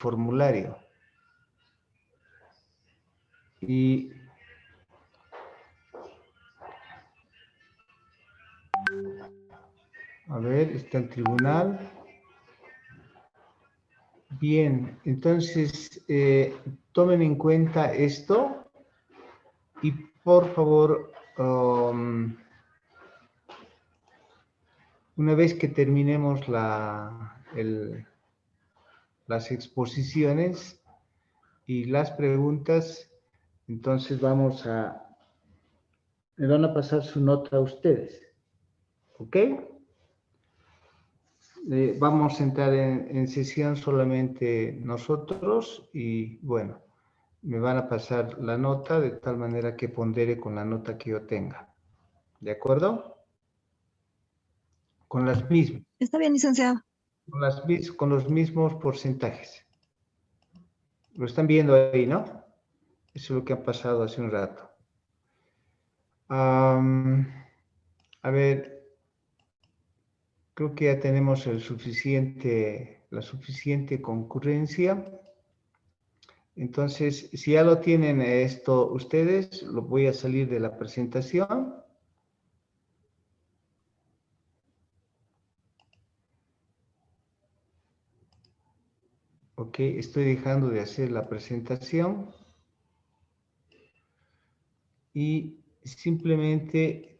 formulario. Y a ver, está el tribunal. Bien, entonces tomen en cuenta esto y por favor, una vez que terminemos las exposiciones y las preguntas, entonces me van a pasar su nota a ustedes, ¿ok? Vamos a entrar en sesión solamente nosotros y bueno, me van a pasar la nota de tal manera que pondere con la nota que yo tenga. ¿De acuerdo? Con las mismas. Está bien, licenciado. Con los mismos porcentajes. Lo están viendo ahí, ¿no? Eso es lo que ha pasado hace un rato. A ver, creo que ya tenemos la suficiente concurrencia. Entonces, si ya lo tienen esto ustedes, lo voy a salir de la presentación. Ok, estoy dejando de hacer la presentación. Y simplemente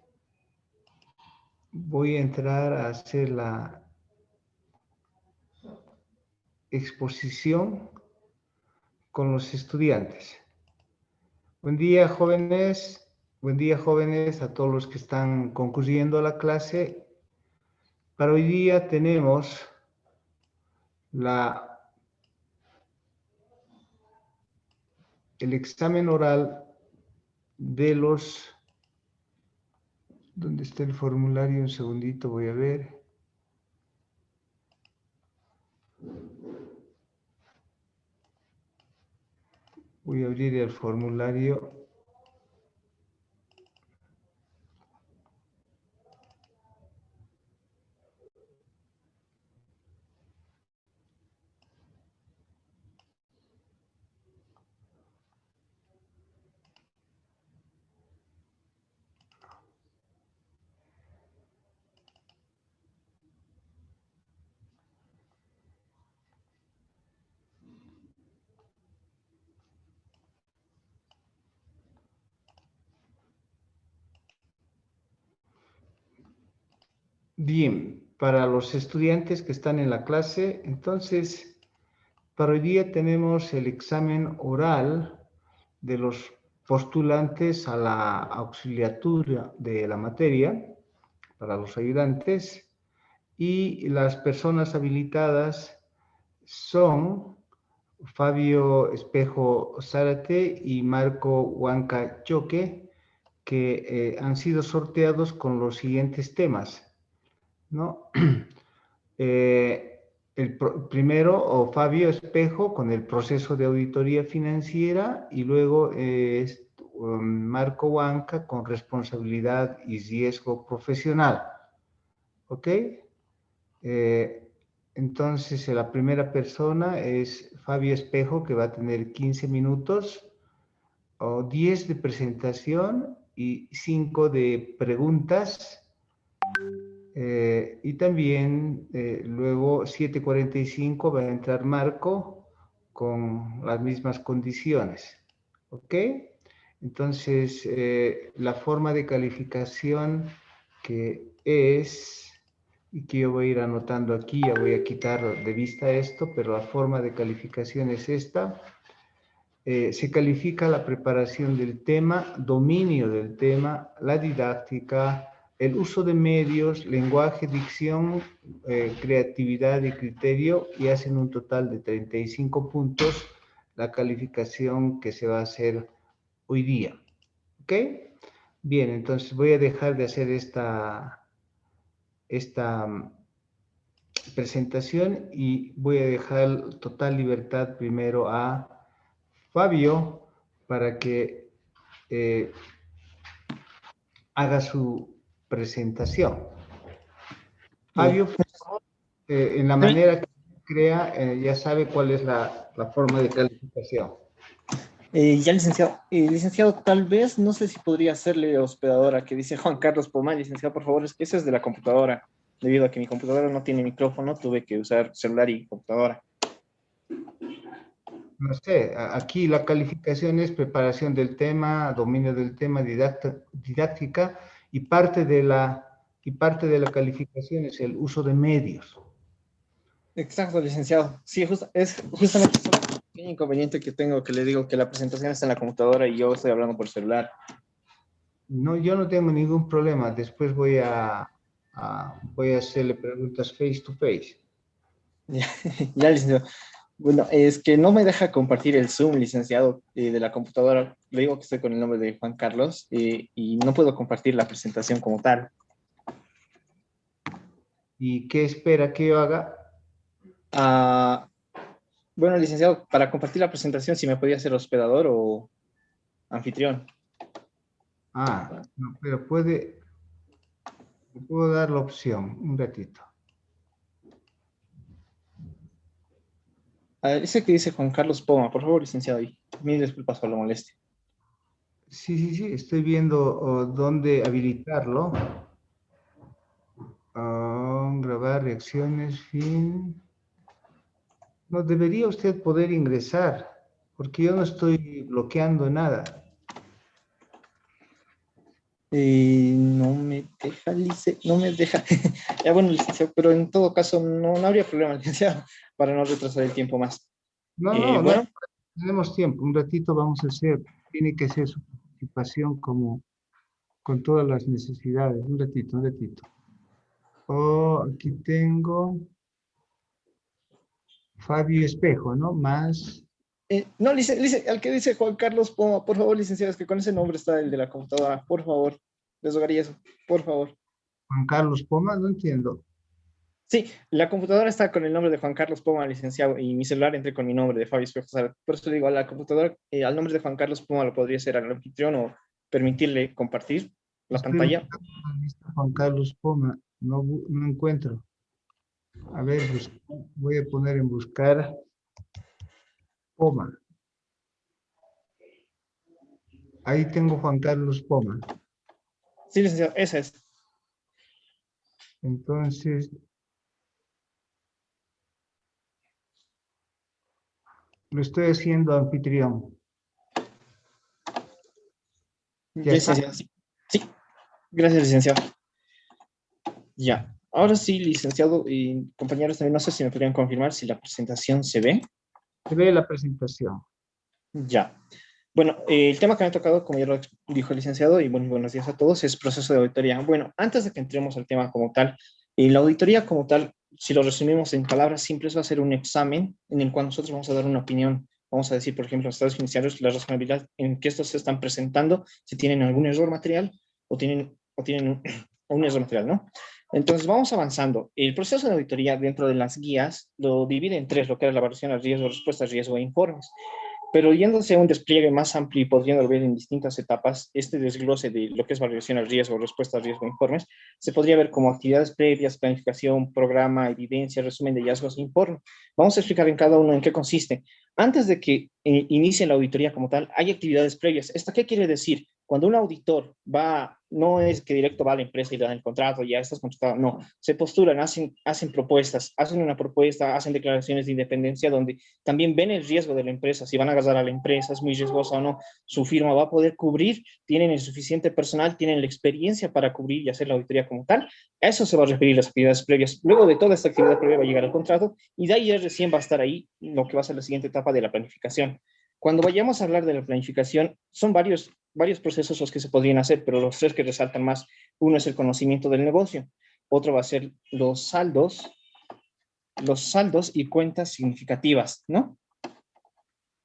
voy a entrar a hacer la exposición con los estudiantes. Buen día, jóvenes. Buen día, jóvenes, a todos los que están concurriendo a la clase. Para hoy día tenemos el examen oral de los... ¿Dónde está el formulario? Un segundito, voy a ver. Voy a abrir el formulario. Bien, para los estudiantes que están en la clase, entonces, para hoy día tenemos el examen oral de los postulantes a la auxiliatura de la materia, para los ayudantes, y las personas habilitadas son Fabio Espejo Zárate y Marco Huanca Choque, que han sido sorteados con los siguientes temas, ¿no? Primero, Fabio Espejo con el proceso de auditoría financiera y luego Marco Huanca con responsabilidad y riesgo profesional. ¿Ok? Entonces, la primera persona es Fabio Espejo, que va a tener 15 minutos, o 10 de presentación y 5 de preguntas. Y también luego 7:45 va a entrar Marco con las mismas condiciones. ¿Ok? Entonces, la forma de calificación que es, y que yo voy a ir anotando aquí, ya voy a quitar de vista esto, pero la forma de calificación es esta. Se califica la preparación del tema, dominio del tema, la didáctica, el uso de medios, lenguaje, dicción, creatividad y criterio, y hacen un total de 35 puntos la calificación que se va a hacer hoy día. ¿Ok? Bien, entonces voy a dejar de hacer esta presentación y voy a dejar total libertad primero a Fabio para que haga su presentación. Fabio, en la manera crea, ya sabe cuál es la forma de calificación. Ya, licenciado. Licenciado, tal vez, no sé si podría hacerle hospedadora que dice Juan Carlos Pomar, licenciado, por favor, es que ese es de la computadora. Debido a que mi computadora no tiene micrófono, tuve que usar celular y computadora. No sé, aquí la calificación es preparación del tema, dominio del tema, didáctica, y parte de la calificación es el uso de medios. Exacto, licenciado. Sí, es justamente ese pequeño inconveniente que tengo, que le digo que la presentación está en la computadora y yo estoy hablando por celular. No, yo no tengo ningún problema. Después voy a hacerle preguntas face to face. Ya, ya, licenciado. Bueno, es que no me deja compartir el Zoom, licenciado, de la computadora. Le digo que estoy con el nombre de Juan Carlos y no puedo compartir la presentación como tal. ¿Y qué espera que yo haga? Ah, bueno, licenciado, para compartir la presentación, si me podía ser hospedador o anfitrión. No, pero le puedo dar la opción, un ratito. A ver, ese que dice Juan Carlos Poma, por favor, licenciado, y mil disculpas por la molestia. Sí, sí, sí, estoy viendo dónde habilitarlo. Grabar reacciones, fin. No, debería usted poder ingresar, porque yo no estoy bloqueando nada. No me deja, no me deja. Ya bueno, licenciado, pero en todo caso no habría problema, licenciado, para no retrasar el tiempo más. No, no, no, Bueno, tenemos tiempo. Un ratito vamos a hacer. Tiene que ser su participación como con todas las necesidades. Un ratito, un ratito. Aquí tengo Fabio Espejo, ¿no? Más no, al que dice Juan Carlos Poma, por favor, licenciado, es que con ese nombre está el de la computadora, por favor, les rogaría eso, por favor. Juan Carlos Poma, no entiendo. Sí, la computadora está con el nombre de Juan Carlos Poma, licenciado, y mi celular entré con mi nombre de Fabio Espejo. Por eso digo, a la computadora, al nombre de Juan Carlos Poma lo podría ser al anfitrión o permitirle compartir la Estoy pantalla. buscando la lista Juan Carlos Poma. No, no encuentro. A ver, voy a poner en buscar Poma. Ahí tengo Juan Carlos Poma. Sí, licenciado, esa es. Entonces, lo estoy haciendo anfitrión. ¿Ya está? Licenciado, sí. Sí, gracias, licenciado. Ya. Ahora sí, licenciado y compañeros, también no sé si me podrían confirmar si la presentación se ve. Se ve la presentación. Ya. Bueno, el tema que me ha tocado, como ya lo dijo el licenciado, y bueno, buenos días a todos, es proceso de auditoría. Bueno, antes de que entremos al tema como tal, la auditoría como tal, si lo resumimos en palabras simples, va a ser un examen en el cual nosotros vamos a dar una opinión. Vamos a decir, por ejemplo, los estados financieros, la razonabilidad en que estos se están presentando, si tienen algún error material o tienen un error material, ¿no? Entonces, vamos avanzando. El proceso de auditoría dentro de las guías lo divide en tres, lo que es la evaluación al riesgo, respuestas, riesgo e informes. Pero yéndose a un despliegue más amplio y podriendo ver en distintas etapas, este desglose de lo que es valoración al riesgo, respuesta al riesgo, informes, se podría ver como actividades previas, planificación, programa, evidencia, resumen de hallazgos e informe. Vamos a explicar en cada uno en qué consiste. Antes de que inicie la auditoría como tal, hay actividades previas. ¿Esto qué quiere decir? Cuando un auditor va, no es que directo va a la empresa y le dan el contrato, ya estás contratado, no, se postulan, hacen propuestas, hacen una propuesta, hacen declaraciones de independencia donde también ven el riesgo de la empresa, si van a agarrar a la empresa, es muy riesgosa o no, su firma va a poder cubrir, tienen el suficiente personal, tienen la experiencia para cubrir y hacer la auditoría como tal. A eso se va a referir las actividades previas. Luego de toda esta actividad previa va a llegar el contrato y de ahí recién va a estar ahí lo que va a ser la siguiente etapa de la planificación. Cuando vayamos a hablar de la planificación, son varios procesos los que se podrían hacer, pero los tres que resaltan más, uno es el conocimiento del negocio, otro va a ser los saldos y cuentas significativas, ¿no?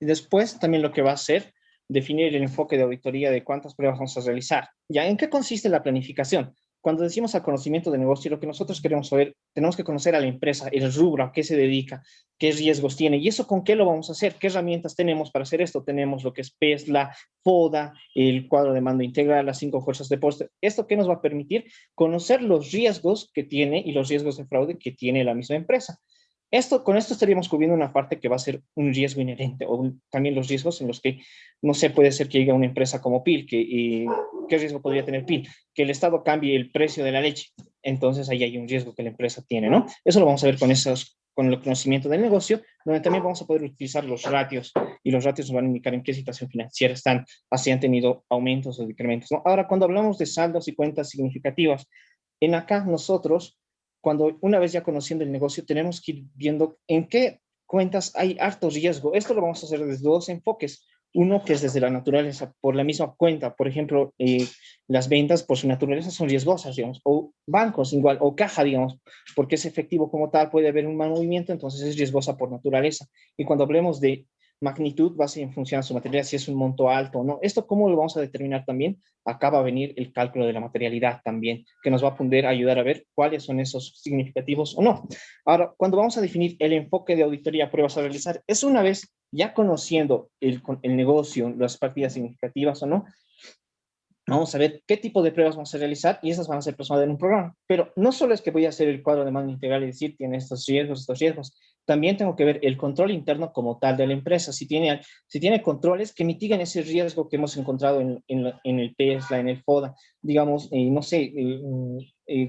Y después también lo que va a hacer, definir el enfoque de auditoría de cuántas pruebas vamos a realizar. ¿Ya en qué consiste la planificación? Cuando decimos al conocimiento de negocio, lo que nosotros queremos saber, tenemos que conocer a la empresa, el rubro, a qué se dedica, qué riesgos tiene, y eso con qué lo vamos a hacer, qué herramientas tenemos para hacer esto. Tenemos lo que es PESLA, FODA, el cuadro de mando integral, las 5 fuerzas de poste. ¿Esto qué nos va a permitir? Conocer los riesgos que tiene y los riesgos de fraude que tiene la misma empresa. Con esto estaríamos cubriendo una parte que va a ser un riesgo inherente, o también los riesgos en los que, no sé, puede ser que llegue una empresa como PIL, ¿qué riesgo podría tener PIL? Que el Estado cambie el precio de la leche. Entonces ahí hay un riesgo que la empresa tiene, ¿no? Eso lo vamos a ver con el conocimiento del negocio, donde también vamos a poder utilizar los ratios, y los ratios nos van a indicar en qué situación financiera están, así han tenido aumentos o decrementos, ¿no? Ahora, cuando hablamos de saldos y cuentas significativas, en acá nosotros, cuando una vez ya conociendo el negocio, tenemos que ir viendo en qué cuentas hay harto riesgo. Esto lo vamos a hacer desde dos enfoques. Uno que es desde la naturaleza, por la misma cuenta. Por ejemplo, las ventas por su naturaleza son riesgosas, digamos, o bancos igual, o caja, digamos, porque es efectivo como tal, puede haber un mal movimiento, entonces es riesgosa por naturaleza. Y cuando hablemos de magnitud, va a ser en función a su materialidad, si es un monto alto o no. ¿Esto cómo lo vamos a determinar también? Acá va a venir el cálculo de la materialidad también, que nos va a poder ayudar a ver cuáles son esos significativos o no. Ahora, cuando vamos a definir el enfoque de auditoría pruebas a realizar, es una vez ya conociendo el negocio, las partidas significativas o no, vamos a ver qué tipo de pruebas vamos a realizar y esas van a ser plasmadas en un programa. Pero no solo es que voy a hacer el cuadro de mando integral y decir tiene estos riesgos, estos riesgos. También tengo que ver el control interno como tal de la empresa. Si tiene controles que mitiguen ese riesgo que hemos encontrado en el PESLA, en el FODA. Digamos, no sé,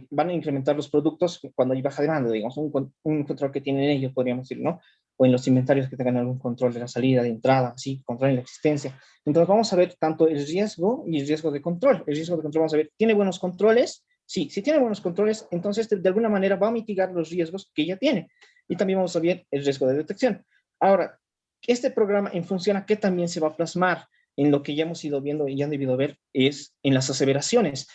van a incrementar los productos cuando hay baja demanda, digamos, un control que tienen ellos, podríamos decir, ¿no? O en los inventarios que tengan algún control de la salida, de entrada, así, control en la existencia. Entonces vamos a ver tanto el riesgo y el riesgo de control. El riesgo de control vamos a ver, ¿tiene buenos controles? Sí, si tiene buenos controles, entonces de alguna manera va a mitigar los riesgos que ya tiene. Y también vamos a ver el riesgo de detección. Ahora, este programa en función a qué también se va a plasmar en lo que ya hemos ido viendo y ya han debido ver es en las aseveraciones.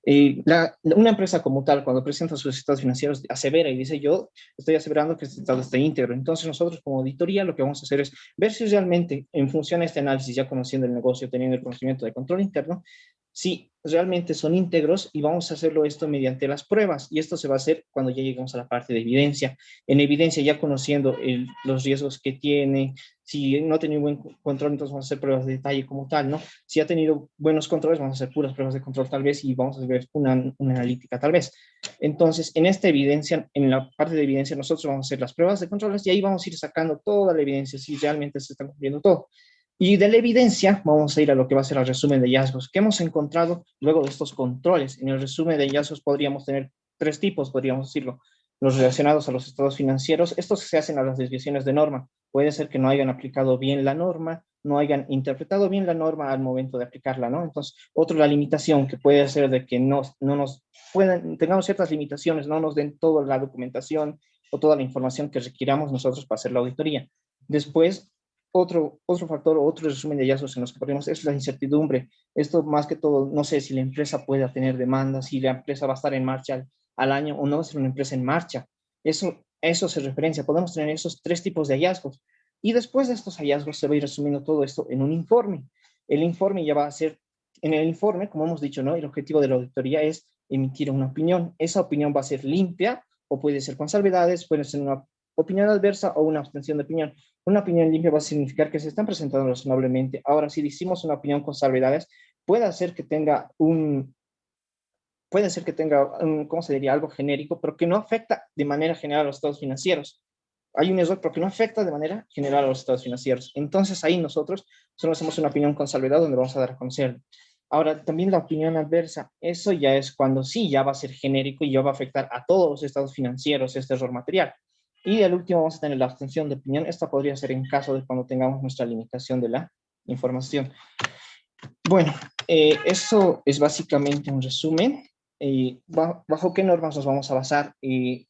Una empresa como tal, cuando presenta sus estados financieros, asevera y dice, yo estoy aseverando que este estado está íntegro. Entonces nosotros como auditoría lo que vamos a hacer es ver si realmente, en función a este análisis, ya conociendo el negocio, teniendo el conocimiento de control interno, si realmente son íntegros, y vamos a hacerlo esto mediante las pruebas. Y esto se va a hacer cuando ya lleguemos a la parte de evidencia. En evidencia, ya conociendo los riesgos que tiene, si no ha tenido buen control, entonces vamos a hacer pruebas de detalle como tal, ¿no? Si ha tenido buenos controles, vamos a hacer puras pruebas de control tal vez, y vamos a ver una analítica tal vez. Entonces, en esta evidencia, en la parte de evidencia, nosotros vamos a hacer las pruebas de controles y ahí vamos a ir sacando toda la evidencia, si realmente se está cumpliendo todo. Y de la evidencia vamos a ir a lo que va a ser el resumen de hallazgos que hemos encontrado luego de estos controles. En el resumen de hallazgos podríamos tener tres tipos, podríamos decirlo. Los relacionados a los estados financieros, estos se hacen a las desviaciones de norma. Puede ser que no hayan aplicado bien la norma, no hayan interpretado bien la norma al momento de aplicarla, ¿no? Entonces, la limitación que puede ser de que no nos tengamos ciertas limitaciones, no nos den toda la documentación o toda la información que requiramos nosotros para hacer la auditoría. Después, otro factor, otro resumen de hallazgos en los que podemos es la incertidumbre. Esto más que todo, no sé si la empresa puede tener demandas, si la empresa va a estar en marcha al año o no va a ser una empresa en marcha. Eso se referencia. Podemos tener esos tres tipos de hallazgos. Y después de estos hallazgos se va a ir resumiendo todo esto en un informe. El informe ya va a ser, en el informe, como hemos dicho, ¿no? El objetivo de la auditoría es emitir una opinión. Esa opinión va a ser limpia o puede ser con salvedades, puede ser una opinión adversa o una abstención de opinión. Una opinión limpia va a significar que se están presentando razonablemente. Ahora, si decimos una opinión con salvedades, puede ser que tenga ¿cómo se diría? Algo genérico, pero que no afecta de manera general a los estados financieros. Hay un error, pero que no afecta de manera general a los estados financieros. Entonces, ahí nosotros solo hacemos una opinión con salvedad donde vamos a dar a conocer. Ahora, también la opinión adversa, eso ya es cuando sí, ya va a ser genérico y ya va a afectar a todos los estados financieros este error material. Y el último vamos a tener la abstención de opinión. Esta podría ser en caso de cuando tengamos nuestra limitación de la información. Bueno, eso es básicamente un resumen. ¿Bajo qué normas nos vamos a basar?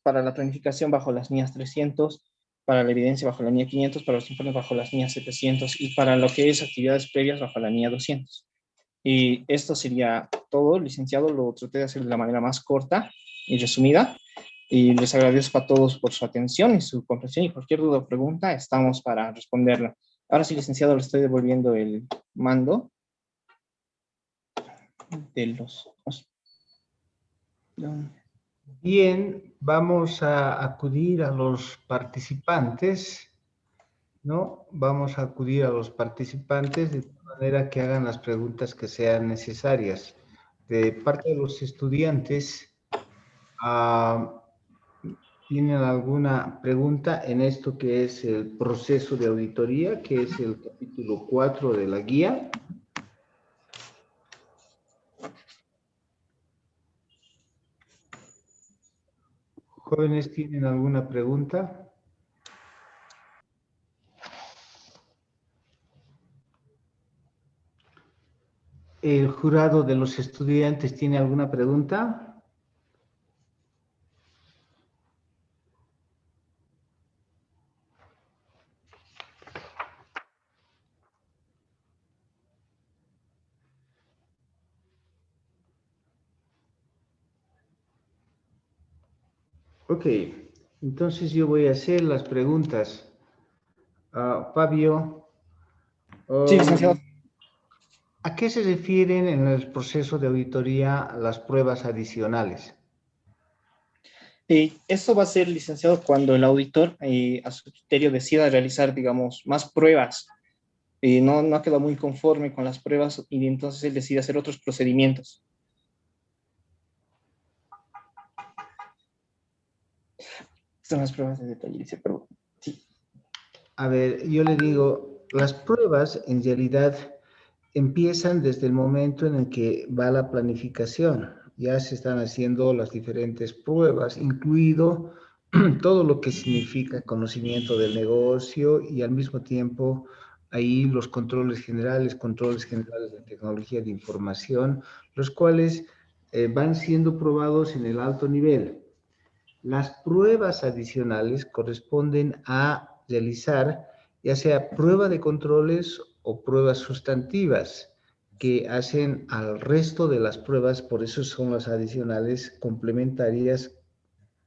Para la planificación bajo las NIAS 300, para la evidencia bajo la NIA 500, para los informes bajo las NIA 700 y para lo que es actividades previas bajo la NIA 200. Y esto sería todo, licenciado. Lo traté de hacer de la manera más corta y resumida. Y les agradezco a todos por su atención y su comprensión, y cualquier duda o pregunta estamos para responderla. Ahora sí, licenciado, le estoy devolviendo el mando de los... Bien, vamos a acudir a los participantes, ¿no? Vamos a acudir a los participantes de manera que hagan las preguntas que sean necesarias. De parte de los estudiantes, ¿Tienen alguna pregunta en esto que es el proceso de auditoría, que es el capítulo 4 de la guía? ¿Jóvenes tienen alguna pregunta? ¿El jurado de los estudiantes tiene alguna pregunta? Ok, entonces yo voy a hacer las preguntas. Fabio, Sí, licenciado. ¿a qué se refieren en el proceso de auditoría las pruebas adicionales? Esto va a ser, licenciado, cuando el auditor, a su criterio, decida realizar, digamos, más pruebas. No ha quedado muy conforme con las pruebas y entonces él decide hacer otros procedimientos. Son las pruebas de detalle, dice, pero sí. A ver, yo le digo, las pruebas en realidad empiezan desde el momento en el que va la planificación. Ya se están haciendo las diferentes pruebas, incluido todo lo que significa conocimiento del negocio y al mismo tiempo ahí los controles generales de tecnología de información, los cuales van siendo probados en el alto nivel. Las pruebas adicionales corresponden a realizar ya sea prueba de controles o pruebas sustantivas que hacen al resto de las pruebas, por eso son las adicionales complementarias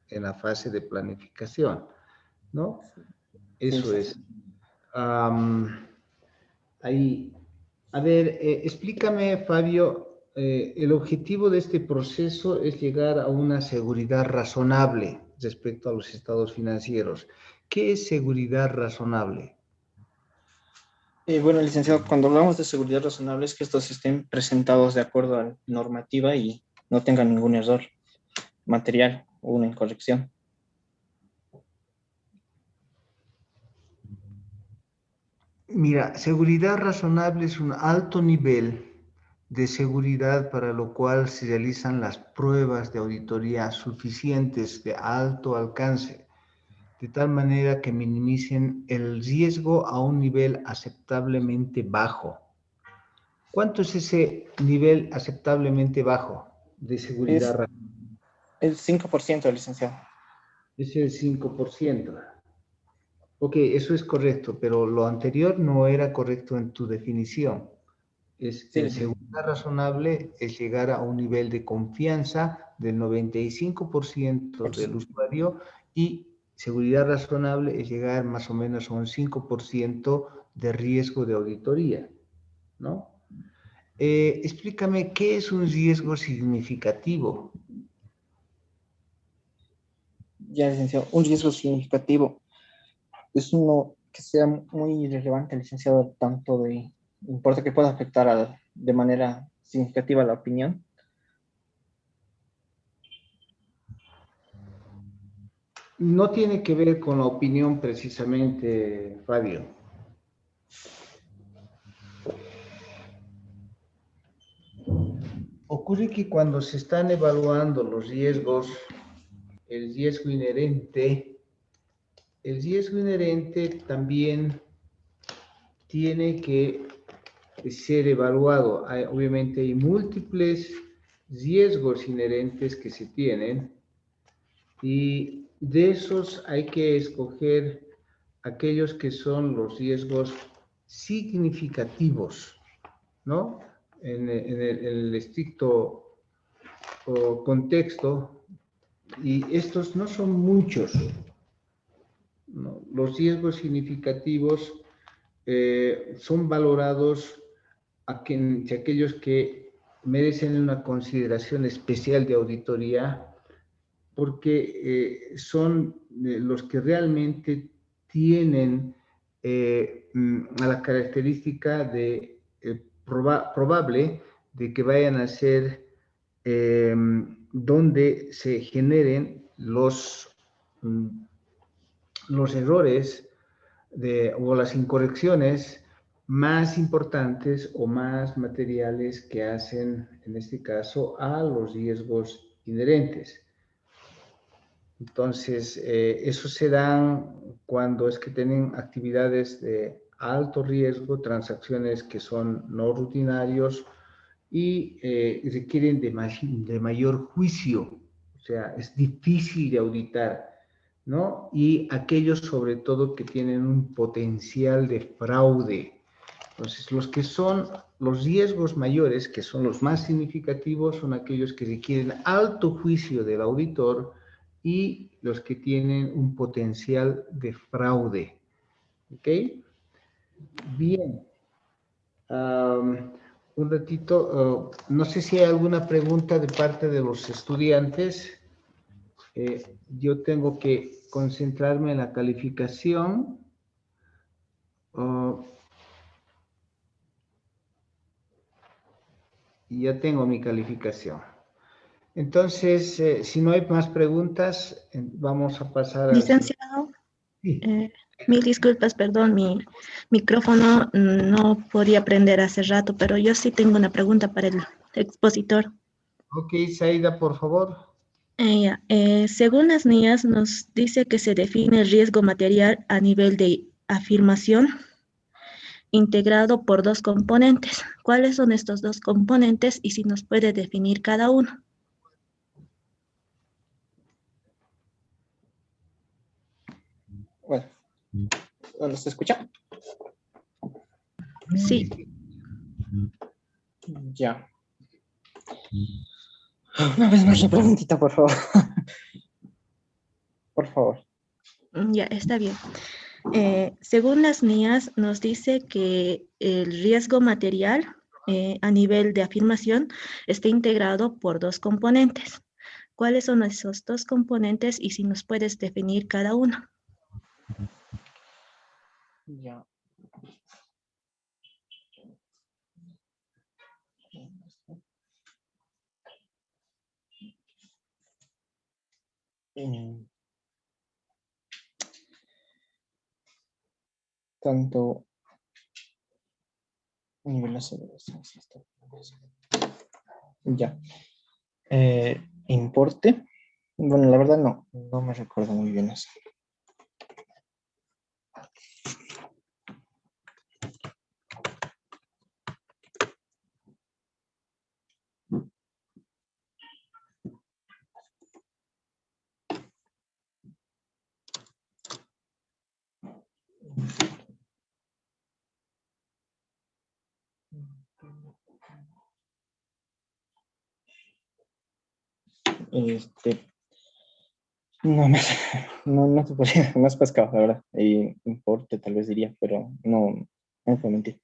en la fase de planificación, ¿no? Sí, Eso licenciado. es. Ahí, a ver, explícame, Fabio, el objetivo de este proceso es llegar a una seguridad razonable respecto a los estados financieros. ¿Qué es seguridad razonable? Bueno, licenciado, cuando hablamos de seguridad razonable es que estos estén presentados de acuerdo a la normativa y no tengan ningún error material o una incorrección. Mira, seguridad razonable es un alto nivel de seguridad para lo cual se realizan las pruebas de auditoría suficientes de alto alcance, de tal manera que minimicen el riesgo a un nivel aceptablemente bajo. ¿Cuánto es ese nivel aceptablemente bajo de seguridad Es razonable? el 5%, licenciado. Es el 5%. Ok, eso es correcto, pero lo anterior no era correcto en tu definición. Sí, licenciado. Seguridad razonable es llegar a un nivel de confianza del 95% del usuario y seguridad razonable es llegar más o menos a un 5% de riesgo de auditoría, ¿no? Explícame qué es un riesgo significativo. Ya, licenciado. Un riesgo significativo es uno que sea muy relevante, licenciado, tanto de importa que pueda afectar de manera significativa la opinión. No tiene que ver con la opinión precisamente, Fabio. Ocurre que cuando se están evaluando los riesgos, el riesgo inherente, el riesgo inherente también tiene que ser evaluado. Obviamente hay múltiples riesgos inherentes que se tienen y de esos hay que escoger aquellos que son los riesgos significativos, ¿no? En el estricto contexto, y estos no son muchos, ¿no? Los riesgos significativos son valorados aquellos que merecen una consideración especial de auditoría porque son los que realmente tienen la característica de probable de que vayan a ser donde se generen los los errores o las incorrecciones más importantes o más materiales que hacen, en este caso, a los riesgos inherentes. Entonces, eso se dan cuando es que tienen actividades de alto riesgo, transacciones que son no rutinarios y requieren de mayor juicio, o sea, es difícil de auditar, ¿no? Y aquellos sobre todo que tienen un potencial de fraude. Entonces, los que son los riesgos mayores, que son los más significativos, son aquellos que requieren alto juicio del auditor y los que tienen un potencial de fraude. ¿Ok? Bien. Un ratito, no sé si hay alguna pregunta de parte de los estudiantes. Yo tengo que concentrarme en la calificación. Y ya tengo mi calificación. Entonces, si no hay más preguntas, vamos a pasar al siguiente. Licenciado, Sí. mil disculpas, perdón, mi micrófono no podía prender hace rato, pero yo sí tengo una pregunta para el expositor. Ok, Saida, por favor. Según las NIAS, nos dice que se define el riesgo material a nivel de afirmación integrado por dos componentes. ¿Cuáles son estos dos componentes y si nos puede definir cada uno? Bueno, ¿no se escucha? Sí. Ya. Una vez más la preguntita, por favor. Por favor. Ya, está bien. Según las NIAS, nos dice que el riesgo material a nivel de afirmación está integrado por dos componentes. ¿Cuáles son esos dos componentes y si nos puedes definir cada uno? Ya. Tanto nivel de aceleración. Ya. Importe. Bueno, la verdad no me recuerdo muy bien eso. No te podría, no has pescado, la verdad. Importe tal vez diría, pero no puedo mentir.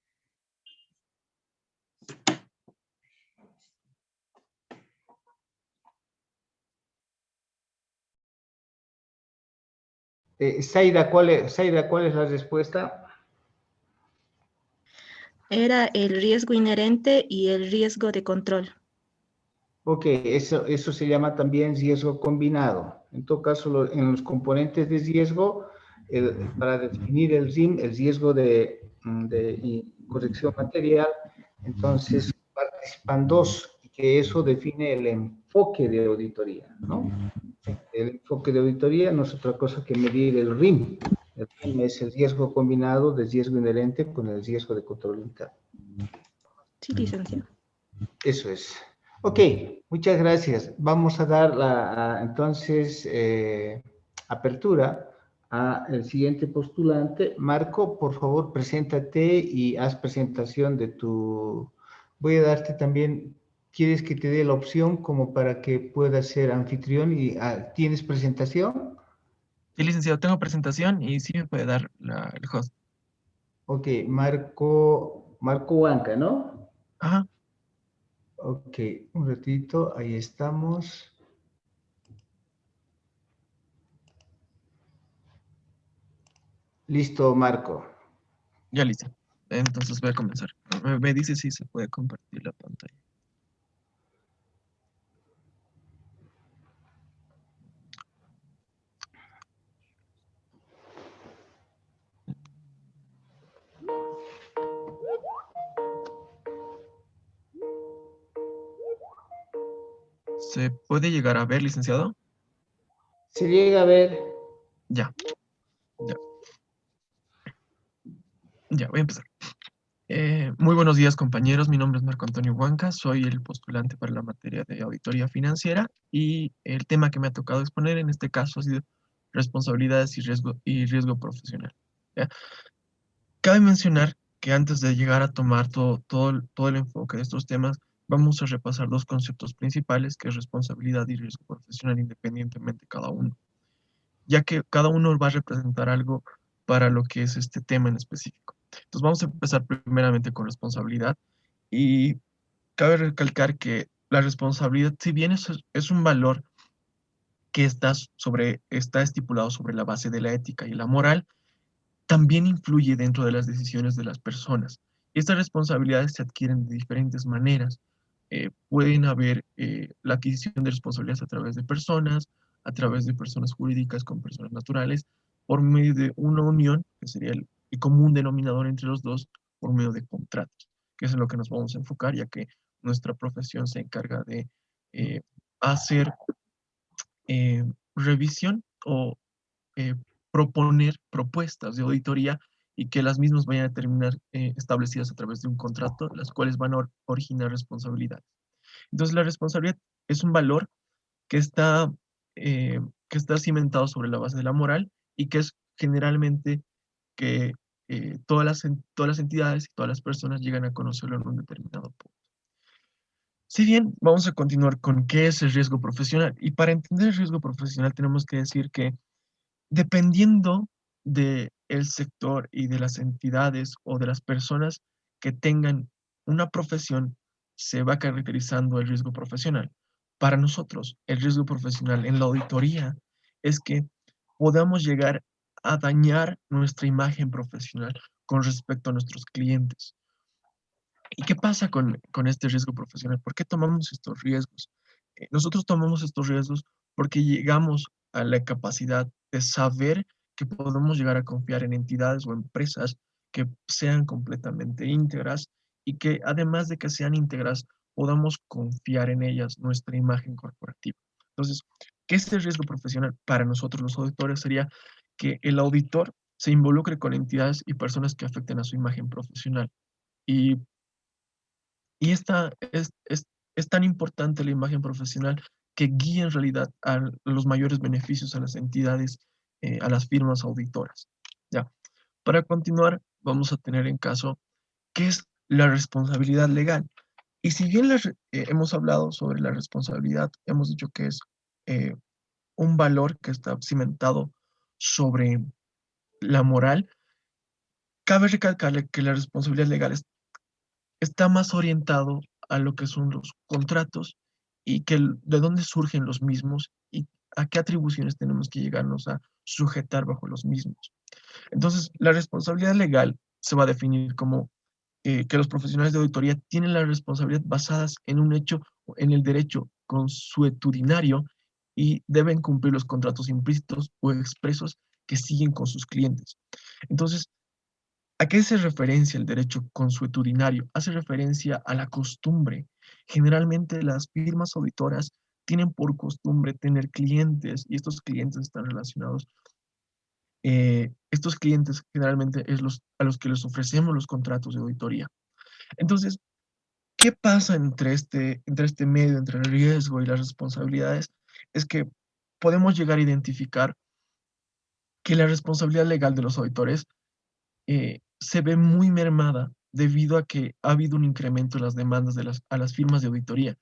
Zaida, ¿cuál es la respuesta? Era el riesgo inherente y el riesgo de control. Ok, eso se llama también riesgo combinado. En todo caso, en los componentes de riesgo, para definir el RIM, el riesgo de corrección material, entonces participan dos, y que eso define el enfoque de auditoría, ¿no? El enfoque de auditoría no es otra cosa que medir el RIM. El RIM es el riesgo combinado del riesgo inherente con el riesgo de control interno. Sí, licenciado. Eso es. Ok, muchas gracias. Vamos a dar entonces apertura al siguiente postulante. Marco, por favor, preséntate y haz presentación de tu... Voy a darte también, ¿quieres que te dé la opción como para que puedas ser anfitrión y tienes presentación? Sí, licenciado, tengo presentación y sí me puede dar el host. Ok, Marco Huanca, ¿no? Ajá. Ok, un ratito, ahí estamos. Listo, Marco. Ya listo. Entonces voy a comenzar. Me dice si se puede compartir la pantalla. ¿Se puede llegar a ver, licenciado? Se llega a ver. Ya, ya, ya, voy a empezar. Muy buenos días, compañeros. Mi nombre es Marco Antonio Huanca. Soy el postulante para la materia de auditoría financiera y el tema que me ha tocado exponer en este caso ha sido responsabilidades y riesgo profesional. ¿Ya? Cabe mencionar que antes de llegar a tomar todo el enfoque de estos temas, vamos a repasar dos conceptos principales, que es responsabilidad y riesgo profesional, independientemente cada uno, ya que cada uno va a representar algo para lo que es este tema en específico. Entonces vamos a empezar primeramente con responsabilidad y cabe recalcar que la responsabilidad, si bien es un valor que está estipulado sobre la base de la ética y la moral, también influye dentro de las decisiones de las personas. Estas responsabilidades se adquieren de diferentes maneras. Pueden haber la adquisición de responsabilidades a través de personas jurídicas con personas naturales, por medio de una unión, que sería el común denominador entre los dos, por medio de contratos, que es en lo que nos vamos a enfocar, ya que nuestra profesión se encarga de hacer revisión o eh, proponer propuestas de auditoría y que las mismas vayan a terminar establecidas a través de un contrato, las cuales van a originar responsabilidad. Entonces, la responsabilidad es un valor que está, que está cimentado sobre la base de la moral y que es generalmente que todas las entidades y todas las personas llegan a conocerlo en un determinado punto. Si bien vamos a continuar con qué es el riesgo profesional, y para entender el riesgo profesional tenemos que decir que dependiendo del sector y de las entidades o de las personas que tengan una profesión, se va caracterizando el riesgo profesional. Para nosotros, el riesgo profesional en la auditoría es que podamos llegar a dañar nuestra imagen profesional con respecto a nuestros clientes. ¿Y qué pasa con este riesgo profesional? ¿Por qué tomamos estos riesgos? Nosotros tomamos estos riesgos porque llegamos a la capacidad de saber que podemos llegar a confiar en entidades o empresas que sean completamente íntegras y que además de que sean íntegras, podamos confiar en ellas nuestra imagen corporativa. Entonces, ¿qué es el riesgo profesional? Para nosotros los auditores sería que el auditor se involucre con entidades y personas que afecten a su imagen profesional. Y y es tan importante la imagen profesional que guía en realidad a los mayores beneficios a las entidades, a las firmas auditoras. Ya. Para continuar, vamos a tener en caso qué es la responsabilidad legal. Y si bien hemos hablado sobre la responsabilidad, hemos dicho que es eh, un valor que está cimentado sobre la moral, cabe recalcarle que la responsabilidad legal está más orientado a lo que son los contratos y que de dónde surgen los mismos y a qué atribuciones tenemos que llegarnos a sujetar bajo los mismos. Entonces, la responsabilidad legal se va a definir como que los profesionales de auditoría tienen la responsabilidad basadas en un hecho, en el derecho consuetudinario y deben cumplir los contratos implícitos o expresos que siguen con sus clientes. Entonces, ¿a qué hace referencia el derecho consuetudinario? Hace referencia a la costumbre. Generalmente las firmas auditoras tienen por costumbre tener clientes y estos clientes están relacionados. Estos clientes generalmente es a los que les ofrecemos los contratos de auditoría. Entonces, ¿qué pasa entre este medio, entre el riesgo y las responsabilidades? Es que podemos llegar a identificar que la responsabilidad legal de los auditores se ve muy mermada debido a que ha habido un incremento en las demandas a las firmas de auditoría.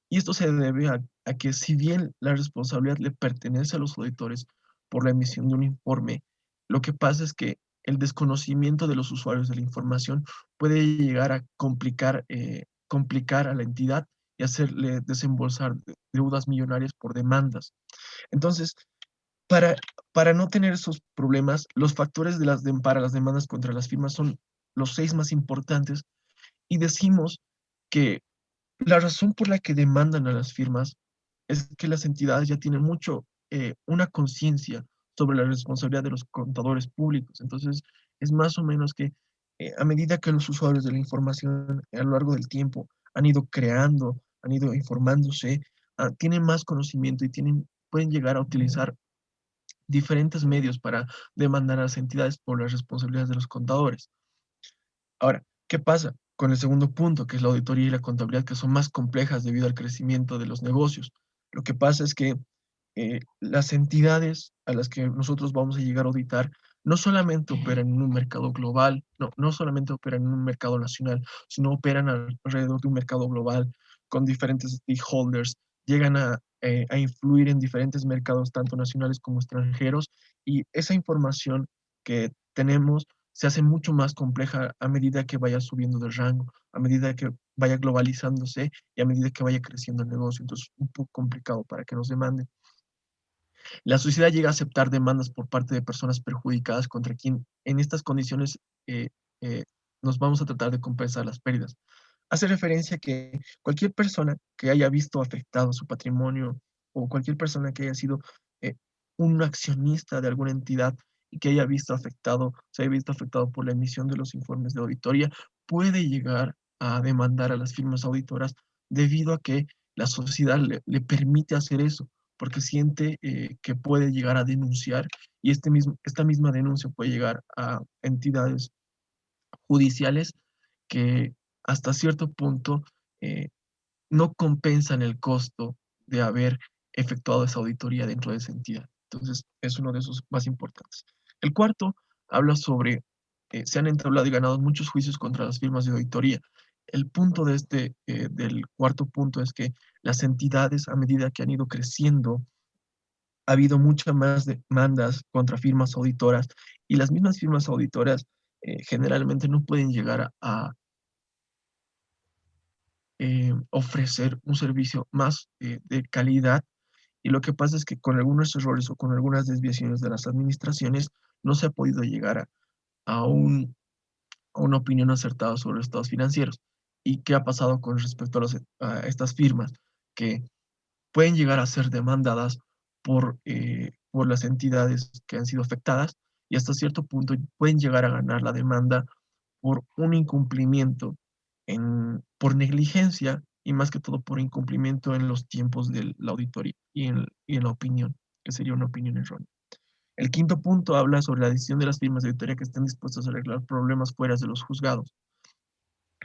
Y esto se debe a que si bien la responsabilidad le pertenece a los auditores por la emisión de un informe, lo que pasa es que el desconocimiento de los usuarios de la información puede llegar a complicar a la entidad y hacerle desembolsar deudas millonarias por demandas. Entonces, para, para no tener esos problemas, los factores para las demandas contra las firmas son los 6 más importantes y decimos que la razón por la que demandan a las firmas es que las entidades ya tienen una conciencia sobre la responsabilidad de los contadores públicos. Entonces, es más o menos que a medida que los usuarios de la información a lo largo del tiempo han ido creando, han ido informándose, tienen más conocimiento y pueden llegar a utilizar diferentes medios para demandar a las entidades por las responsabilidades de los contadores. Ahora, ¿qué pasa con el segundo punto, que es la auditoría y la contabilidad, que son más complejas debido al crecimiento de los negocios? Lo que pasa es que las entidades a las que nosotros vamos a llegar a auditar no solamente operan en un mercado global, no solamente operan en un mercado nacional, sino operan alrededor de un mercado global con diferentes stakeholders, llegan a influir en diferentes mercados, tanto nacionales como extranjeros, y esa información que tenemos se hace mucho más compleja a medida que vaya subiendo de rango, a medida que vaya globalizándose y a medida que vaya creciendo el negocio. Entonces, un poco complicado para que nos demanden. La sociedad llega a aceptar demandas por parte de personas perjudicadas contra quien en estas condiciones eh, eh, nos vamos a tratar de compensar las pérdidas. Hace referencia a que cualquier persona que haya visto afectado su patrimonio o cualquier persona que haya sido eh, un accionista de alguna entidad y que haya visto afectado, se haya visto afectado por la emisión de los informes de auditoría, puede llegar a demandar a las firmas auditoras debido a que la sociedad le permite hacer eso porque siente que puede llegar a denunciar y esta misma denuncia puede llegar a entidades judiciales que hasta cierto punto eh, no compensan el costo de haber efectuado esa auditoría dentro de esa entidad. Entonces, es uno de esos más importantes. El cuarto habla sobre, se han entablado y ganado muchos juicios contra las firmas de auditoría. El punto del cuarto punto es que las entidades, a medida que han ido creciendo, ha habido muchas más demandas contra firmas auditoras y las mismas firmas auditoras generalmente no pueden llegar a ofrecer un servicio más de calidad y lo que pasa es que con algunos errores o con algunas desviaciones de las administraciones no se ha podido llegar a a una opinión acertada sobre los estados financieros. ¿Y qué ha pasado con respecto a estas firmas? Que pueden llegar a ser demandadas por las entidades que han sido afectadas y hasta cierto punto pueden llegar a ganar la demanda por un incumplimiento, por negligencia y más que todo por incumplimiento en los tiempos de la auditoría y en la opinión, que sería una opinión errónea. El quinto punto habla sobre la decisión de las firmas de auditoría que estén dispuestas a arreglar problemas fuera de los juzgados.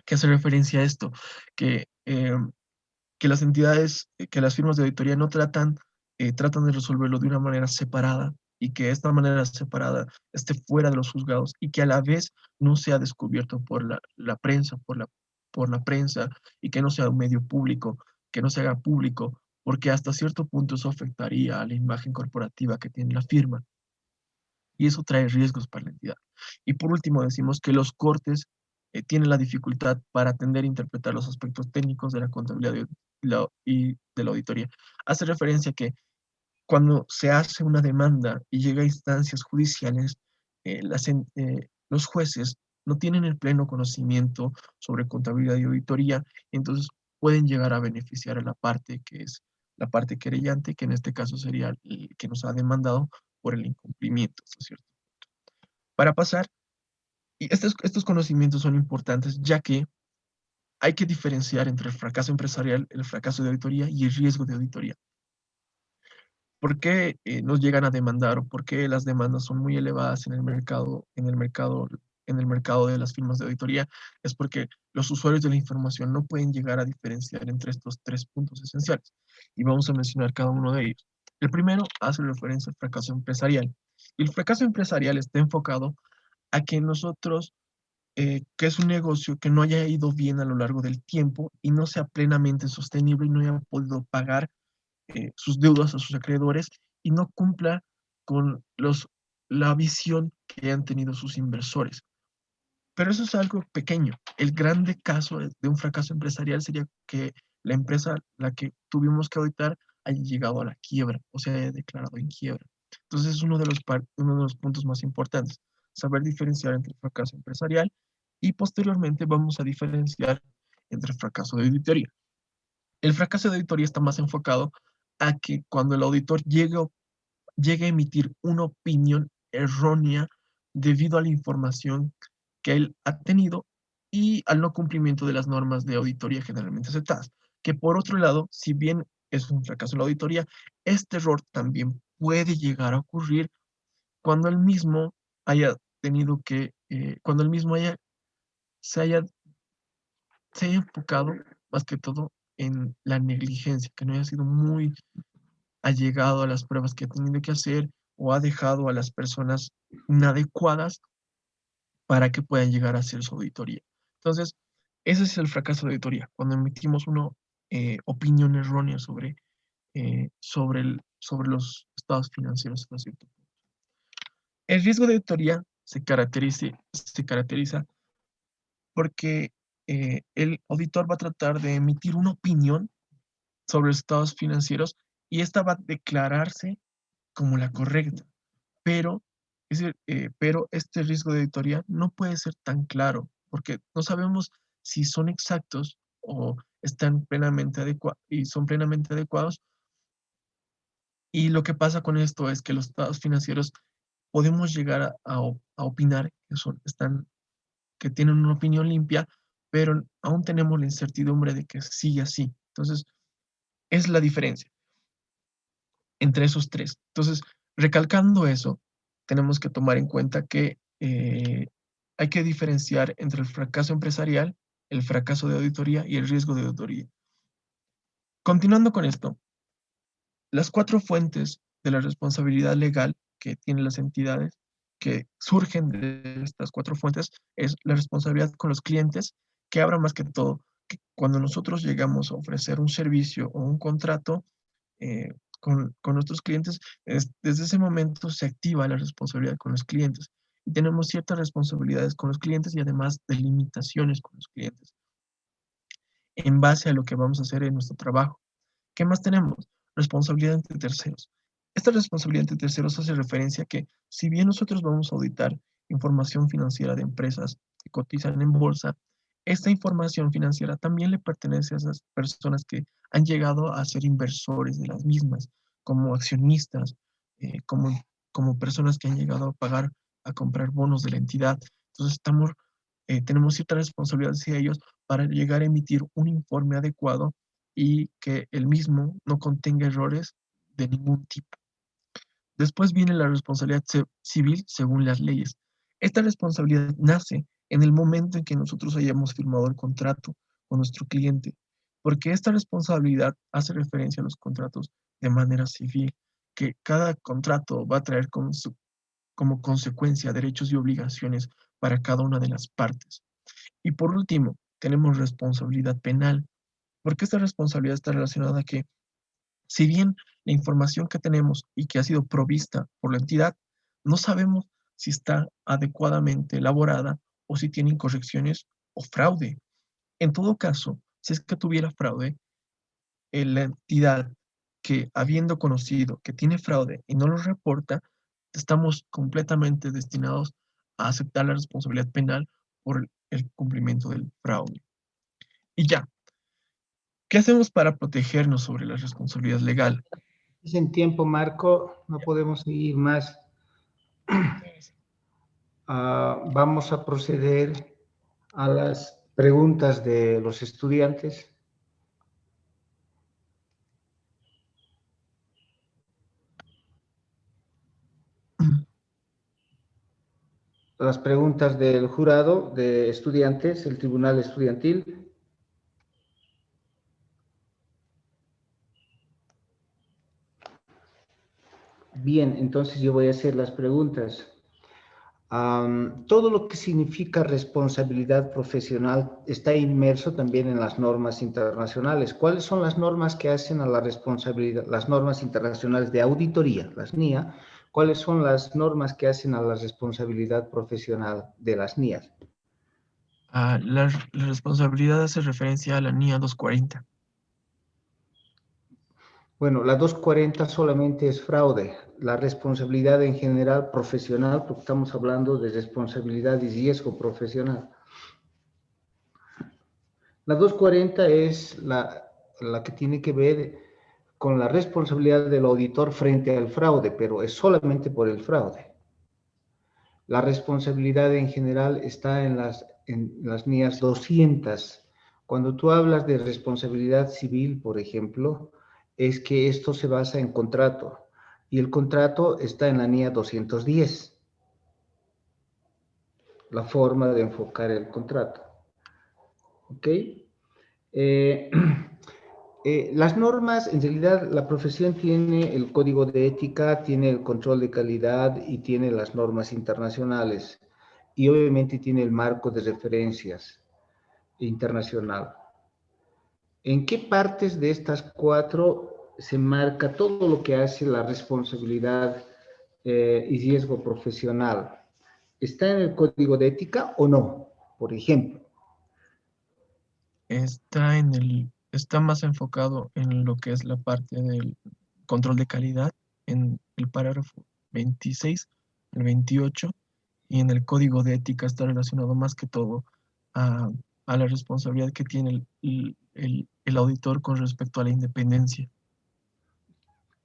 ¿Qué hace referencia a esto? Que que las entidades, que las firmas de auditoría no tratan de resolverlo de una manera separada y que esta manera separada esté fuera de los juzgados y que a la vez no sea descubierto por la prensa, por la prensa y que no sea un medio público, que no se haga público, porque hasta cierto punto eso afectaría a la imagen corporativa que tiene la firma y eso trae riesgos para la entidad. Y por último, decimos que los cortes tienen la dificultad para atender e interpretar los aspectos técnicos de la contabilidad y de la auditoría. Hace referencia a que cuando se hace una demanda y llega a instancias judiciales, los jueces no tienen el pleno conocimiento sobre contabilidad y auditoría, entonces pueden llegar a beneficiar a la parte que es la parte querellante, que en este caso sería el que nos ha demandado por el incumplimiento, ¿no es cierto? Para pasar, y estos conocimientos son importantes ya que hay que diferenciar entre el fracaso empresarial, el fracaso de auditoría y el riesgo de auditoría. ¿Por qué nos llegan a demandar o por qué las demandas son muy elevadas en el mercado, en el mercado de las firmas de auditoría? Es porque los usuarios de la información no pueden llegar a diferenciar entre estos tres puntos esenciales. Y vamos a mencionar cada uno de ellos. El primero hace referencia al fracaso empresarial. Y el fracaso empresarial está enfocado a que nosotros, que es un negocio que no haya ido bien a lo largo del tiempo y no sea plenamente sostenible y no haya podido pagar sus deudas a sus acreedores y no cumpla con la visión que han tenido sus inversores. Pero eso es algo pequeño. El grande caso de un fracaso empresarial sería que la empresa, la que tuvimos que auditar, haya llegado a la quiebra o se haya declarado en quiebra. Entonces es uno de los puntos más importantes, saber diferenciar entre el fracaso empresarial y posteriormente vamos a diferenciar entre el fracaso de auditoría. El fracaso de auditoría está más enfocado a que cuando el auditor llegue a emitir una opinión errónea debido a la información que él ha tenido y al no cumplimiento de las normas de auditoría generalmente aceptadas. Que por otro lado, si bien es un fracaso en la auditoría. Este error también puede llegar a ocurrir cuando el mismo haya tenido que, cuando el mismo se haya, se haya enfocado más que todo en la negligencia, que no haya sido muy allegado a las pruebas que ha tenido que hacer o ha dejado a las personas inadecuadas para que puedan llegar a hacer su auditoría. Entonces, ese es el fracaso de auditoría, cuando emitimos una opinión errónea sobre los estados financieros hasta cierto punto. El riesgo de auditoría se caracteriza porque el auditor va a tratar de emitir una opinión sobre los estados financieros y esta va a declararse como la correcta, pero, pero este riesgo de auditoría no puede ser tan claro porque no sabemos si son exactos o están son plenamente adecuados. Y lo que pasa con esto es que los estados financieros podemos llegar a opinar que tienen una opinión limpia, pero aún tenemos la incertidumbre de que sigue así. Entonces, es la diferencia entre esos tres. Entonces, recalcando eso, tenemos que tomar en cuenta que hay que diferenciar entre el fracaso empresarial, el fracaso de auditoría y el riesgo de auditoría. Continuando con esto, las 4 fuentes de la responsabilidad legal que tienen las entidades que surgen de estas 4 fuentes es la responsabilidad con los clientes, que habla más que todo que cuando nosotros llegamos a ofrecer un servicio o un contrato con nuestros clientes, desde ese momento se activa la responsabilidad con los clientes y tenemos ciertas responsabilidades con los clientes y además de limitaciones con los clientes en base a lo que vamos a hacer en nuestro trabajo. ¿Qué más tenemos? Responsabilidad ante terceros. Esta responsabilidad ante terceros hace referencia a que si bien nosotros vamos a auditar información financiera de empresas que cotizan en bolsa, esta información financiera también le pertenece a esas personas que han llegado a ser inversores de las mismas, como accionistas, como personas que han llegado a pagar, a comprar bonos de la entidad. Entonces tenemos cierta responsabilidad hacia ellos para llegar a emitir un informe adecuado y que el mismo no contenga errores de ningún tipo. Después viene la responsabilidad civil según las leyes. Esta responsabilidad nace en el momento en que nosotros hayamos firmado el contrato con nuestro cliente, porque esta responsabilidad hace referencia a los contratos de manera civil, que cada contrato va a traer como consecuencia derechos y obligaciones para cada una de las partes. Y por último, tenemos responsabilidad penal, porque esta responsabilidad está relacionada a que, si bien la información que tenemos y que ha sido provista por la entidad, no sabemos si está adecuadamente elaborada o si tiene incorrecciones o fraude. En todo caso, si es que tuviera fraude, la entidad que, habiendo conocido que tiene fraude y no lo reporta, estamos completamente destinados a aceptar la responsabilidad penal por el cumplimiento del fraude. Y ya, ¿qué hacemos para protegernos sobre la responsabilidad legal? Es en tiempo, Marco, no podemos seguir más. Vamos a proceder a las preguntas de los estudiantes. Las preguntas del jurado de estudiantes, el tribunal estudiantil. Bien, entonces yo voy a hacer las preguntas. Todo lo que significa responsabilidad profesional está inmerso también en las normas internacionales. ¿Cuáles son las normas que hacen a la responsabilidad, las normas internacionales de auditoría, las NIA? ¿Cuáles son las normas que hacen a la responsabilidad profesional de las NIAs? La responsabilidad hace referencia a la NIA 240. Bueno, la 240 solamente es fraude. La responsabilidad en general profesional, porque estamos hablando de responsabilidad y riesgo profesional. La 240 es la que tiene que ver con la responsabilidad del auditor frente al fraude, pero es solamente por el fraude. La responsabilidad en general está en las NIAs 200. Cuando tú hablas de responsabilidad civil, por ejemplo, es que esto se basa en contrato y el contrato está en la NIA 210, la forma de enfocar el contrato. ¿Ok? Las normas, en realidad la profesión tiene el código de ética, tiene el control de calidad y tiene las normas internacionales y obviamente tiene el marco de referencias internacional. ¿En qué partes de estas 4 se marca todo lo que hace la responsabilidad y riesgo profesional? ¿Está en el código de ética o no? Por ejemplo. Está más enfocado en lo que es la parte del control de calidad, en el parágrafo 26, el 28, y en el código de ética está relacionado más que todo a, a la responsabilidad que tiene el auditor con respecto a la independencia.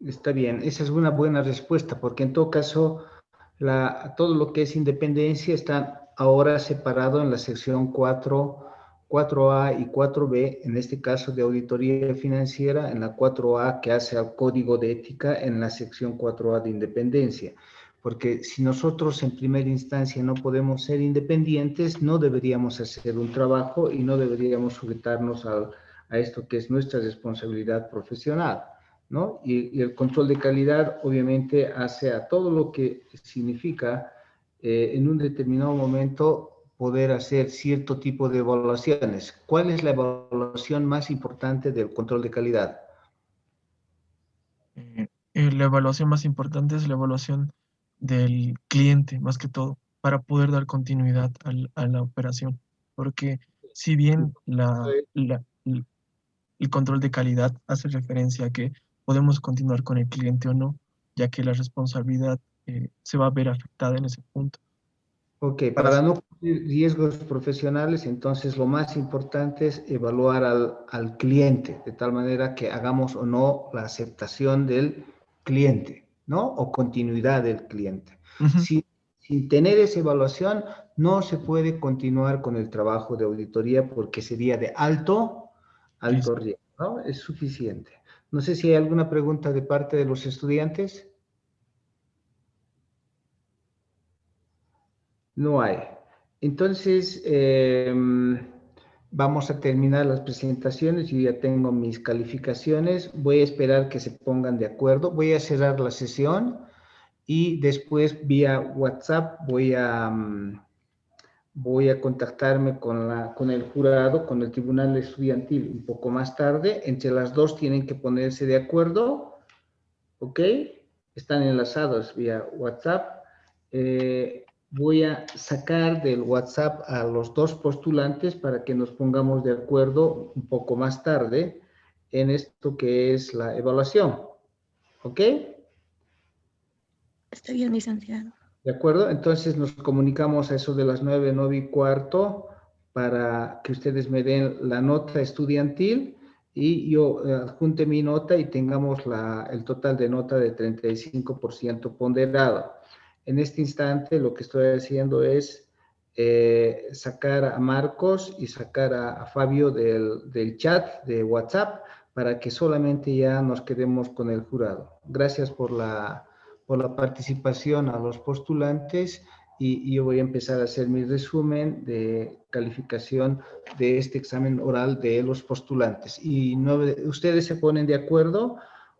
Está bien, esa es una buena respuesta, porque en todo caso, todo lo que es independencia está ahora separado en la sección 4A y 4B, en este caso de auditoría financiera, en la 4A que hace al código de ética, en la sección 4A de independencia. Porque si nosotros en primera instancia no podemos ser independientes, no deberíamos hacer un trabajo y no deberíamos sujetarnos a esto que es nuestra responsabilidad profesional, ¿no? Y el control de calidad obviamente hace a todo lo que significa en un determinado momento poder hacer cierto tipo de evaluaciones. ¿Cuál es la evaluación más importante del control de calidad? La evaluación más importante es la evaluación del cliente, más que todo, para poder dar continuidad a la operación. Porque si bien el control de calidad hace referencia a que podemos continuar con el cliente o no, ya que la responsabilidad se va a ver afectada en ese punto. Ok, para no cubrir riesgos profesionales, entonces lo más importante es evaluar al cliente, de tal manera que hagamos o no la aceptación del cliente, ¿no? O continuidad del cliente. Ujú. Sin tener esa evaluación, no se puede continuar con el trabajo de auditoría porque sería de alto riesgo, ¿no? Es suficiente. No sé si hay alguna pregunta de parte de los estudiantes. No hay. Entonces, vamos a terminar las presentaciones. Yo ya tengo mis calificaciones. Voy a esperar que se pongan de acuerdo. Voy a cerrar la sesión y después vía WhatsApp voy a contactarme con el jurado, con el tribunal estudiantil un poco más tarde. Entre las dos tienen que ponerse de acuerdo. ¿Ok? Están enlazados vía WhatsApp. Voy a sacar del WhatsApp a los 2 postulantes para que nos pongamos de acuerdo un poco más tarde en esto que es la evaluación. ¿Ok? Está bien, licenciado. ¿De acuerdo? Entonces nos comunicamos a eso de las 9, 9:15 para que ustedes me den la nota estudiantil y yo adjunte mi nota y tengamos el total de nota de 35% ponderado. En este instante lo que estoy haciendo es sacar a Marcos y sacar a Fabio del chat de WhatsApp para que solamente ya nos quedemos con el jurado. Gracias por la participación a los postulantes y yo voy a empezar a hacer mi resumen de calificación de este examen oral de los postulantes. Y ustedes se ponen de acuerdo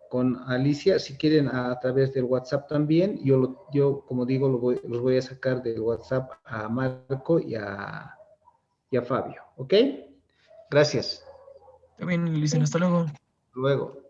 con Alicia, si quieren a través del WhatsApp también. Yo como digo, los voy a sacar del WhatsApp a Marco y a Fabio. ¿Ok? Gracias. Está bien, Licen, Sí. hasta luego. Luego.